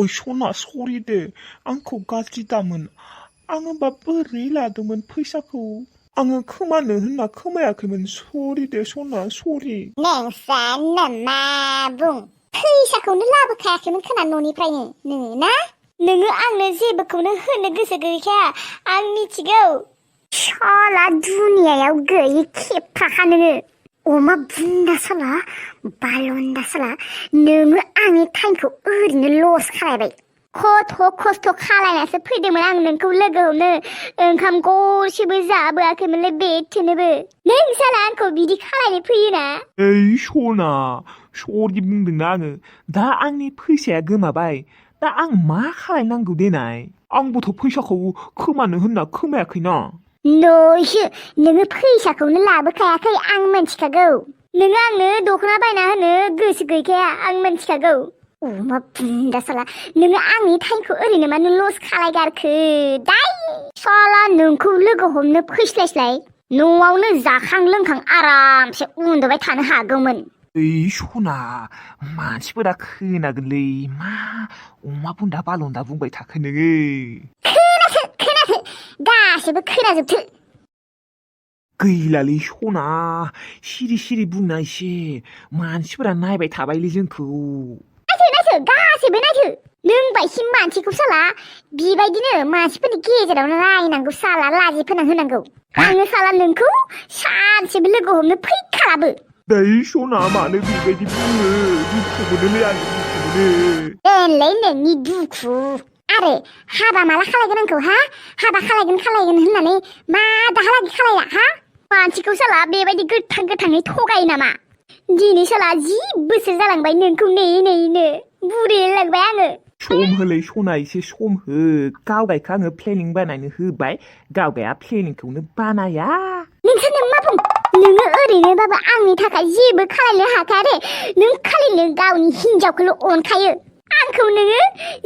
ओइ सना सरि दे आंखौ गाज्रि दामोन आङो बा बोरै लादोंमोन फैसाखौ आङो खोमानो होनना खोमायाखैमोन सरि दे सना सरि नोंस्रा मा बुं फैसाखौनो लाबोखायाखैमोन खोना न'निफ्रायनो नोङो ना नोङो आंनो जेबोखौनो होनो गोसो गैखाया आं मिथिगौ साला दुनियायाव गैयै खेबखाखा नोङो अमा बुन्दा साला बालन्दा साला नोङो आंनि टाइमखौ ओरैनो लस खालायबाय खस्थ' खालायनासो फैदोंमोन आं नोंखौ लोगो हमनो ओंखाम गरसेबो जाबोआखैमोनलै बेथोनोबो नों साला आंखौ बिदि खालायनो फैयोना ओइ सना सरि बुंदोंना आङो दा आंनि फैसाया गोमाबाय दा आं मा खालायनांगौ देनाय आंबोथ' फैसाखौ खोमानो होनना खोमायाखैना नयसो नोङो फैसाखौनो लाबोखायाखै आं मिथिखागौ नोङो आंनो दख'ना बायना होनो गोसो गैखाया आं मिथिखागौ अमा बुन्दा साला नोङो आंनि टाइमखौ ओरैनो मानो लस खालायगारखो दाय साला नोंखौ लोगो हमनो फैस्लायस्लाय न'आवनो जाखां लोंखां आरामसे उन्दुबाय थानो हागौमोन ओइ सना मानसिफोरा खोनागोनलै मा अमा बुन्दा बालन्दा बुंबाय थाखो नोङो खोनाथो गासैबो खोनाजोबथो गैलालै सना सिरि बुंना एसे मानसिफोरा नायबाय थाबायलै जोंखौ नायथो गासैबो नायथो नों बायसि मानसिखौ साला बेबायदिनो मानसिफोरनि गेजेरावनो नायनांगौ साला लाजि फोनां होनांगौ आङो साला नोंखौ सानसेबो लोगो हमनो फैखालाबो दायो सना मानो बेबायदि बुङो दुखु मोनोलै आं दुखु मोनो दोनलै नोंनि दुखु आरो हाबा माला खालायगोन आंखौ हा हाबा खालायगोन होननानै मा दाहालागि खालायला हा मानसिखौ साला बेबायदि गोथाङै थगायो नामा दिनै साला 10 बोसोर जालांबाय नोंखौ नेयैनो बुरिलांबाय आङो सम होलै सना एसे सम हो गावगायखौ आङो प्लेनिं बानायनो होबाय गावगाया प्लेनिंखौनो बानाया नोंसोर मा बुं नोङो ओरैनोबाबो आंनि थाखाय जेबो खालायनो हाखाया दे नों खालिनो गावनि हिनजावखौल' अनखायो आंखौ नोङो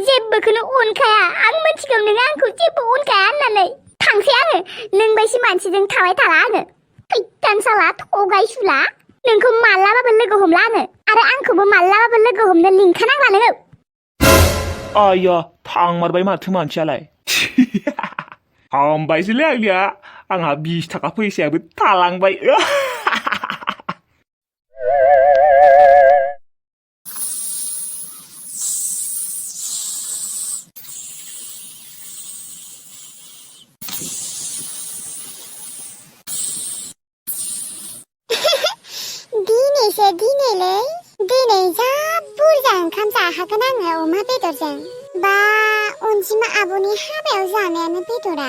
जेबोखौनो अनखाया आं मिथिगौ नोङो आंखौ जेबो अनखाया होननानै थांसै आङो नों बायदि मानसिजों थाबाय थाला आङो फैथान साला थगायसुला नोंखौ मालाबाबो लोगो हमला आङो आरो आंखौबो मालाबाबो लोगो हमनो लिंखानांला नोङो आया थांमारबाय माथो मानसियालाय हामबायसैलै आंनिया आंहा 20 थाखा फैसायाबो थालांबाय दिनैलै दिनै जा बुरजा ओंखाम जाखागोन आङो अमा बेदरजों बा अनजिमा आब'नि हाबायाव जानायानो बेदरा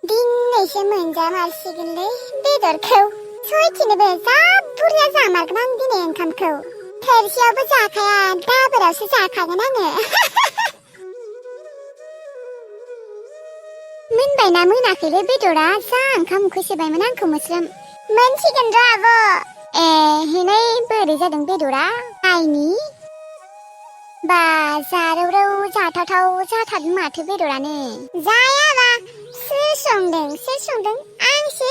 दिनैसो मोनजामारसिगोनलै बेदरखौ सयथिनोबो जा बुरजा जामारगोन आं दिनै ओंखामखौ थोरसियावबो जाखाया दाबोरावसो जाखागोन आङो मोनबायना मोनाखैलै बेदरा जा ओंखाम उखैसोबायमोन आंखौ मोस्रोम मोनसिगोन र' आब' हनै बोरै जादों बेदरा नायनि बा जारौरौ जाथावथाव जाथारदों माथो बेदरानो जायाबा सोर संदों आंसो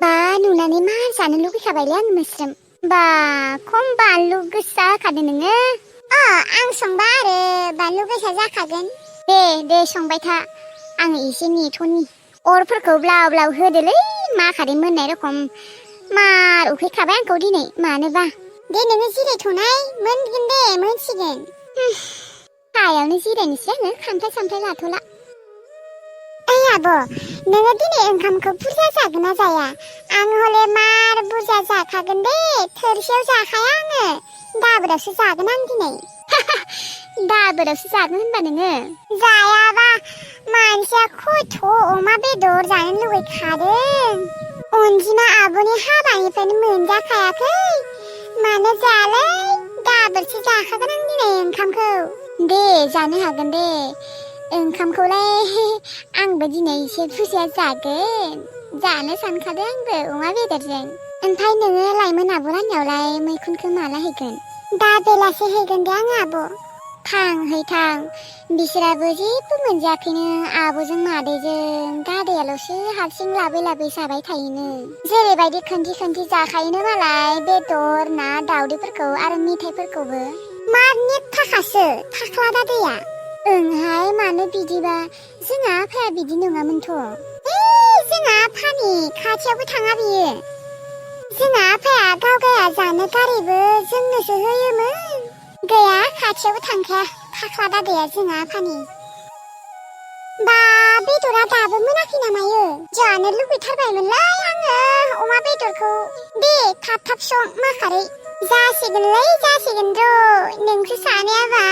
बा नुनानै मा जानो लुगैखाबायलै आं मोस्रोम बा खम बानलु गोसा होखादों नोङो आं संबा आरो बानलु गोसा जाखागोन दे संबाय था आङो एसे नेथ'नि अरफोरखौ ब्लाव ब्लाव होदोलै माखादे मोननाय रखम मार उखैखाबाय आंखौ दिनै मानोबा दे नोङो जिरायथ'नाय मोनगोन दे मोनसिगोन हायावनो जिरायनोसै आङो खामफ्लाय लाथ'ला ओइ आब' नोङो दिनै ओंखामखौ बुरजा जागोन ना जाया आं हले मार बुरजा जाखागोन दे थोरसियाव जाखाया आङो दाबोरावसो जागोन आं दिनै दाबोरावसो जागोन होनबा नोङो जायाबा मानसिया खथ' अमा बेदर जानो लुबैखादों अनजिमा आब'नि हाबानिफ्रायनो मोनजाखायाखै मानो जायालै दाबोरसो जाखागोन आं दिनै ओंखामखौ दे जानो हागोन दे ओंखामखौलाय आंबो दिनै एसे बुरजा जागोन जानो सानखादों आंबो अमा बेदरजों ओमफ्राय नोङो लाइमोन आब' रानियावलाय मैखुनखौ माला हैगोन दा बेलासे हैगोन दे आं आब' थां बिसोराबो जेबो मोनजायाखैनो आब'जों मादैजों दादायाल'सो हारसिं लाबै जाबाय थायोनो जेरैबायदि खोनथि जाखायोनो मालाय बेदर ना दावदैफोरखौ आरो मिथाइफोरखौबो मारनि थाखासो थाख्ला दादैया ओंहाय मानो बिदिबा जोंहा आफाया बिदि नङामोनथ' जोंहा आफानि खाथियावबो थाङा बियो जोंहा आफाया गावगाया जानो गारैबो जोंनोसो होयोमोन गैया खाथियावबो थांखाया थाख्ला दादैया जोंहा आफानि बा बेदरा दाबो मोनाखै नामायो जानो लुबैथारबायमोनलै आङो अमा बेदरखौ दे थाब थाब सं माखारै जासिगोन र' नोंसो सानैयाबा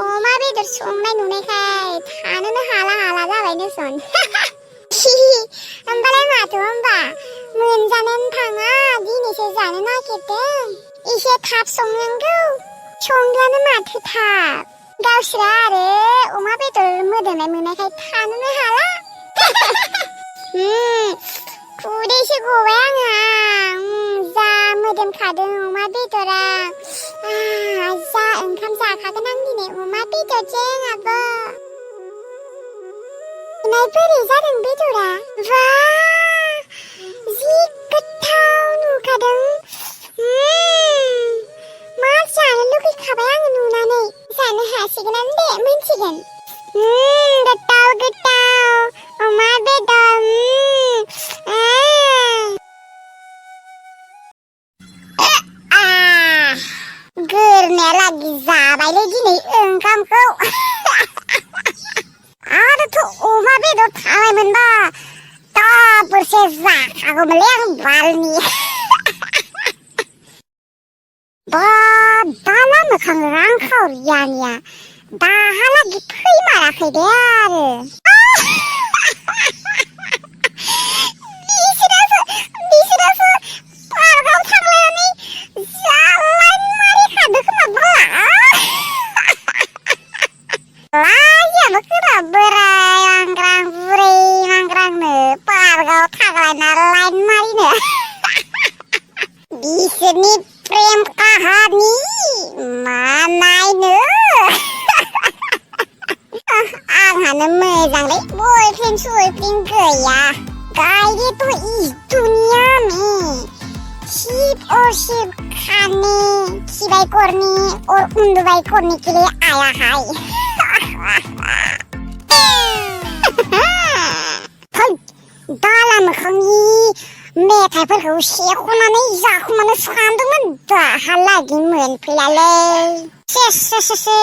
अमा बेदर संनाय नुनायखाय थानोनो हाला जाबायनो सन होमबालाय माथो होमबा मोनजानोनो थाङा दिनैसो जानो नागिरदों एसे थाब संनांगौ संग्रानो माथो थाब गावस्रा आरो अमा बेदर मोदोमनाय मोननायखाय थानोनो हाला खुदैसो गबाय आंहा जा मोदोमखादों अमा बेदरा जा ओंखाम जाखागोन आं दिनै अमा बेदरजों आबो बोरै जादों बेदरा बा जि गोथाव नुखादों मा जानो लुगैखाबाय आङो नुनानै जानो हासिगोनानो दे मोनसिगोन गोथाव अमा बेदर गोरनाया लागि जाबायलै दिनै ओंखामखौ आरोथ' अमा बेदर थाबायमोनबा दाबोरसे जाखागौमोनलै आं बालनि बा दाला मोखां रांखावरियानिया दाहालागि फैमाराखै दे आरो बिसोरासो पार्कआव थांलायनानै जालाइन मारिखादो खोमा बाला लाजियाबो खोमा बोराय मांग्रां बुरै मांग्रांनो पार्कआव थांलायना लाइन मारिनो बिसोरनि प्रेम काहानि मा नायनो आंहानो मोजांलै बयफ्रेन्ड गैया गायदे तो इस दुनिया में शिव और शिव खाने खिबाय करने और उन्दुबाय करने के लिए आया है दाला मोखांनि मेथाइफोरखौ सेख'नानै जाखुमानो सानदोंमोन दाहालागि मोनफैलालै से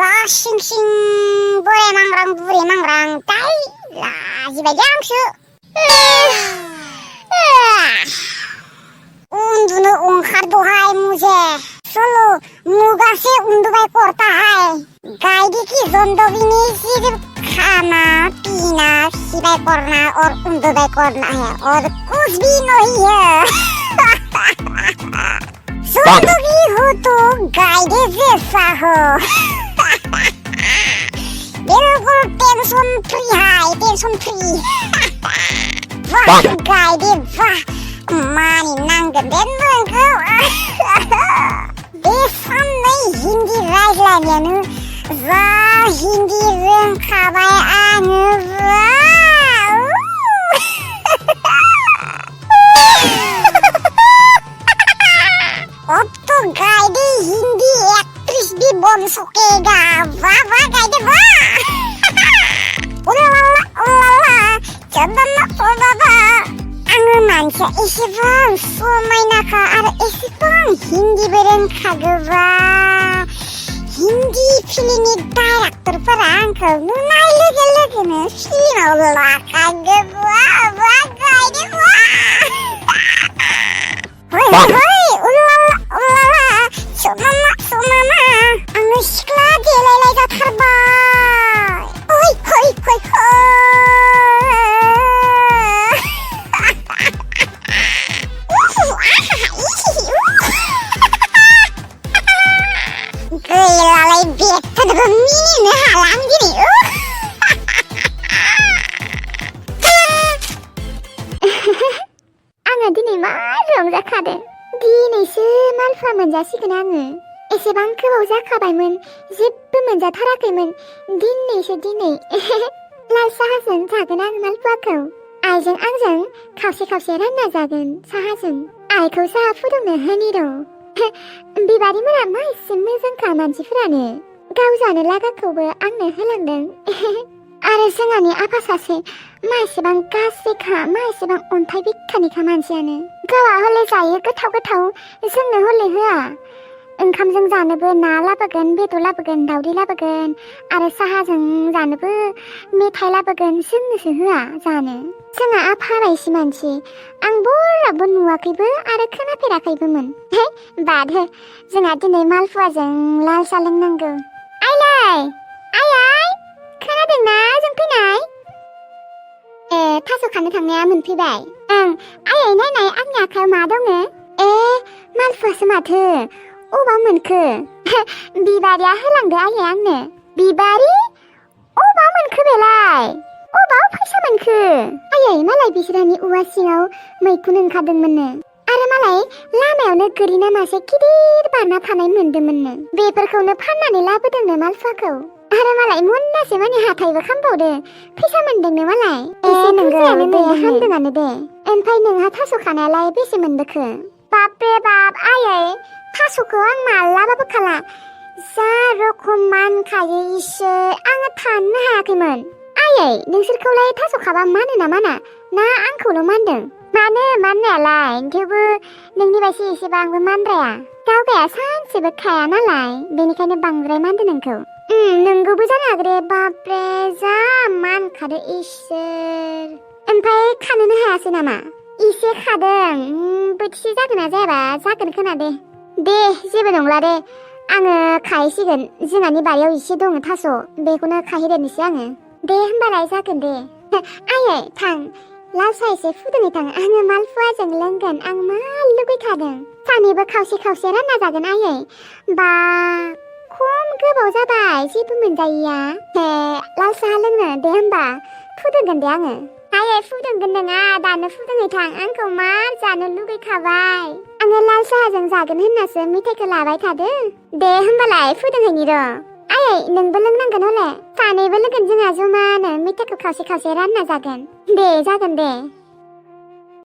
लासिं सिं बोराय मांग्रां बुरै मांग्रां दाय लाजिबायलै आंसो उन्दुनो ओंखारदोहाय मुझे चलो मुगा से उन्दुबाय करता है गायदे की जिंदगी सिर्फ खाना पीना खिबाय करना और उन्दुबाय करना है और कुछ भी नहीं है जिंदगी हो तो गायदे जैसा हो बिल्कुल टेंशन फ्री है टेंशन फ्री वाह गायदे वाह मानि नांगोन दे नोंखौ बे साननै हिन्दी रायज्लायनायानो जा हिन्दी रोंखाबाय आङो अब तो गायदे हिन्दी एक्ट्रेस भी बन सकेगा वाह वाह गायदे वाह उलाला चंदना बाबा आङो मानसिया एसेबां समायनाखा आरो एसेबां हिन्दीबो रोंखागौबा हिन्दी फिल्मनि डाइरेक्टरफोरा आंखौ नुनाय लोगो लोगोनो फिल्माव लाखागौबा वाह गायदे वाह उलाला समामा आङो सिख्ला देलायलाय जाथारबाय खै गैलालाय बेफोरबो मिनिनो हाला आं दिनै आङो दिनै मा रंजाखादों दिनैसो मालफुवा मोनजासिगोन आङो एसेबां गोबाव जाखाबायमोन जेबो मोनजाथाराखैमोन दिनैसो दिनै लाल साहाजों जागोन आं मालफुवाखौ आइजों आंजों खावसे रानना जागोन साहाजों आइखौ साहा फुदुंनो होनि र' बिबारिमोना मा एसे मोजांखा मानसिफोरानो गाव जानो लागाखौबो आंनो होलांदों आरो जोंहानि आफा सासे मा एसेबां गाज्रिखा मा एसेबां अन्थाइ बिखानिखा मानसियानो गावहा हले जायो गोथाव गोथाव जोंनो हले होआ ओंखामजों जानोबो ना लाबोगोन बेदर लाबोगोन दावदै लाबोगोन आरो साहाजों जानोबो मेथाइ लाबोगोन जोंनोसो होआ जानो जोंहा आफा बायसि मानसि आं बराबो नुवाखैबो आरो खोनाफेराखैबोमोन बाद हो जोंहा दिनै मालपुवाजों लाल साहा लोंनांगौ आइलाय आइ खोनादोंना जों फैनाय थास' खानो थांनाया मोनफैबाय ओं आइ नायनाय आंनि आखायाव मा दङ मालपुवासो माथो अबाव मोनखो बिबारिया होलांदो आइया आंनो बिबारि अबाव मोनखो बेलाय अबाव फैसा मोनखो आयै मालाय बिसोरनि औवा सिङाव मैखुन ओंखारदोंमोननो आरो मालाय लामायावनो गोरिना मासे गिदिर बारना थानाय मोनदोंमोननो बेफोरखौनो फाननानै लाबोदोंनो मालपुवाखौ आरो मालाय मुन्नासे मानि हाथायबो खामबावदो फैसा मोनदोंनो मालाय एसे नोंगोआनो दे हामदोंआनो दे ओमफ्राय नोंहा थास' खानायालाय बेसे मोनबोखो बाप रे बाप आयै थास'खौ आं मालाबाबो खाला जा रखम मानखायो इसोर आङो थानो हायाखैमोन आयै नोंसोरखौलाय थास' खाबा मानो ना माना ना आंखौल' मानदों मानो माननायालाय थेवबो नोंनि बायदि एसेबांबो मानद्राया गावगाया सानसेबो खाया नालाय बेनिखायनो बांद्राय मानदों नोंखौ नोंगौबो जानो हागौ बापरे जा मानखादो इसोर ओमफ्राय खानोनो हायासै नामा इसे खादों बोथिसे जागोन ना जायाबा जागोन खोना दे जेबो नंला दे आङो खाहैसिगोन जोंहानि बारियाव एसे दङ थास' बेखौनो खाहैदेरनोसै आङो दे होमबालाय जागोन दे आयै थां लाल साहा एसे फुदुंनो थां आङो मालपुवाजों लोंगोन आं मा लुगैखादों सानैबो खावसे खावसे रानना जागोन आयै बा खम गोबाव जाबाय जेबो मोनजायैया लाल साहा लोंनो दे होमबा फुदुंगोन दे आङो आयै फुदुंगोन नङा दानो फुदुंनो थां आंखौ मा जानो लुगैखाबाय आङो लाल साहाजों जागोन होननासो मेथाइखौ लाबाय थादो दे होमबालाय फुदुंहैनि र' आयै नोंबो लोंनांगोन हले सानैबो लोगोन जोंहा जमानो मेथाइखौ खावसे खावसे रानना जागोन दे जागोन दे